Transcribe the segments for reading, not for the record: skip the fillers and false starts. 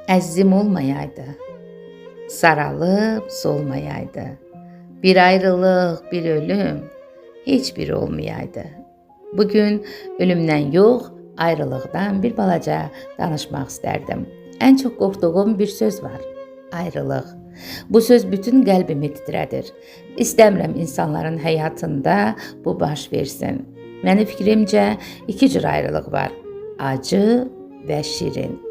Əzizim olmayaydı, saralıb solmayaydı. Bir ayrılıq, bir ölüm, heç biri olmayaydı. Bugün ölümdən yox, ayrılıqdan bir balaca danışmaq istərdim. Ən çox qorxduğum bir söz var, ayrılıq. Bu söz bütün qəlbimi titrədir. İstəmirəm insanların həyatında bu baş versin. Mənim fikrimcə iki cür ayrılıq var, acı və şirin.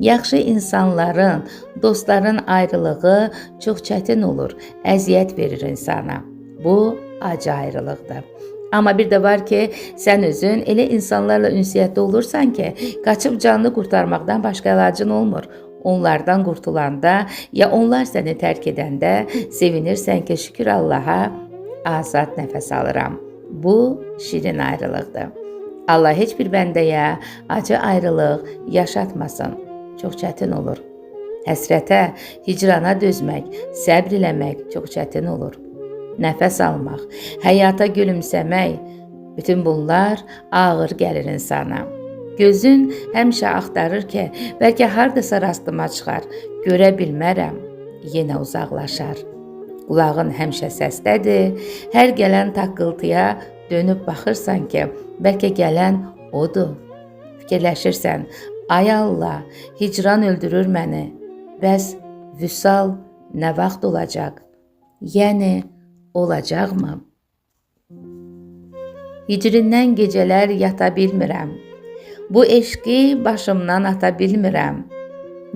Yaxşı insanların, dostların ayrılığı çox çətin olur, əziyyət verir insana. Bu acı ayrılıqdır. Amma bir də var ki, sən özün elə insanlarla ünsiyyətdə olursan ki, qaçıb canını qurtarmaqdan başqa əlacın olmur. Onlardan qurtulanda, ya onlar səni tərk edəndə sevinirsən ki, şükür Allaha, azad nəfəs alıram. Bu şirin ayrılıqdır. Allah heç bir bəndəyə acı ayrılıq yaşatmasın. Çox çətin olur. Həsrətə, hicrana dözmək, səbr eləmək çox çətin olur. Nəfəs almaq, həyata gülümsəmək, bütün bunlar ağır gəlir insana. Gözün həmişə axtarır ki, bəlkə hardasa rastıma çıxar, görə bilmərəm, yenə uzaqlaşar. Qulağın həmişə səsdədir, hər gələn taqqıltıya dönüb baxırsan ki, bəlkə gələn odur. Fikirləşirsən, ay Allah, hicran öldürür məni, bəs vüsal nə vaxt olacaq? Yəni, olacaqmı? Hicrindən gecələr yata bilmirəm, bu eşqi başımdan ata bilmirəm.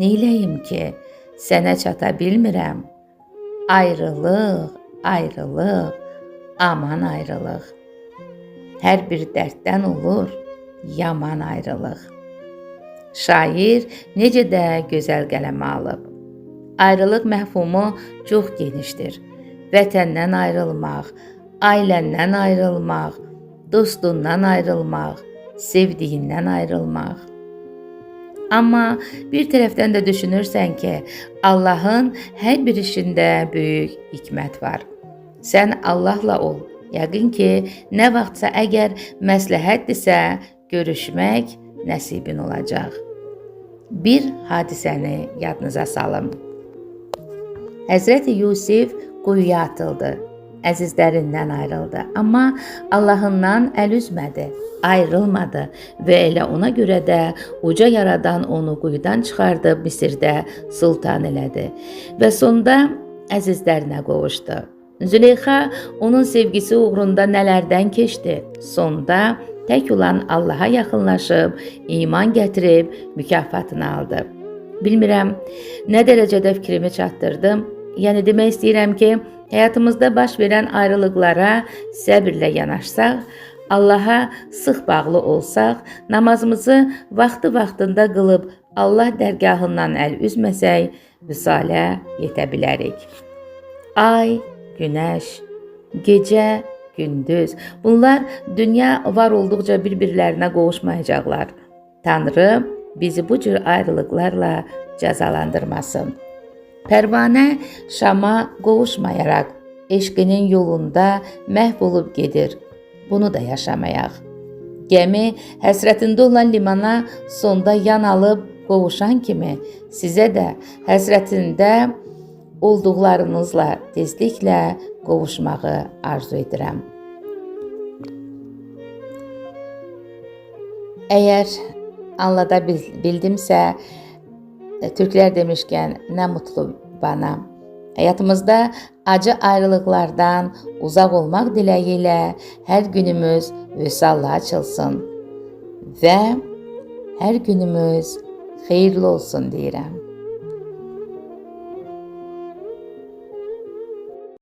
Neyləyim ki, sənə çata bilmirəm? Ayrılıq, ayrılıq, aman ayrılıq. Hər bir dərddən olur yaman ayrılıq. Şair necə də gözəl qələmə alıb. Ayrılıq məfhumu çox genişdir. Vətəndən ayrılmaq, ailəndən ayrılmaq, dostundan ayrılmaq, sevdiyindən ayrılmaq. Amma bir tərəfdən də düşünürsən ki, Allahın hər bir işində böyük hikmət var. Sən Allahla ol. Yəqin ki, nə vaxtsa əgər məsləhətdirsə, görüşmək nəsibin olacaq. Bir hadisəni yadınıza salım. Həzrəti Yusif quyuya atıldı, əzizlərindən ayrıldı. Amma Allahından əl üzmədi, ayrılmadı və elə ona görə də uca yaradan onu quyudan çıxardıb Misirdə sultan elədi və sonda əzizlərinə qovuşdu. Züleyxa onun sevgisi uğrunda nələrdən keçdi. Sonda tək olan Allaha yaxınlaşıb, iman gətirib, mükafatını aldı. Bilmirəm, nə dərəcədə fikrimi çatdırdım. Yəni demək istəyirəm ki, həyatımızda baş verən ayrılıqlara səbirlə yanaşsaq, Allaha sıx bağlı olsaq, namazımızı vaxtı-vaxtında qılıb Allah dərgahından əl üzməsək, vüsalə yetə bilərik. Ay, günəş, gecə, gündüz. Bunlar dünya var olduqca bir-birlərinə qovuşmayacaqlar. Tanrı bizi bu cür ayrılıqlarla cəzalandırmasın. Pərvanə Şama qovuşmayaraq eşqinin yolunda məhv olub gedir. Bunu da yaşamayaq. Gəmi həsrətində olan limana sonda yan alıb qovuşan kimi sizə də həsrətində olduqlarınızla tezliklə qovuşmağı arzu edirəm. Əgər anlada bildimsə, Türklər demişkən, nə mutlu bana. Həyatımızda acı ayrılıqlardan uzaq olmaq diləyi ilə hər günümüz vüsalla açılsın və hər günümüz xeyirli olsun deyirəm.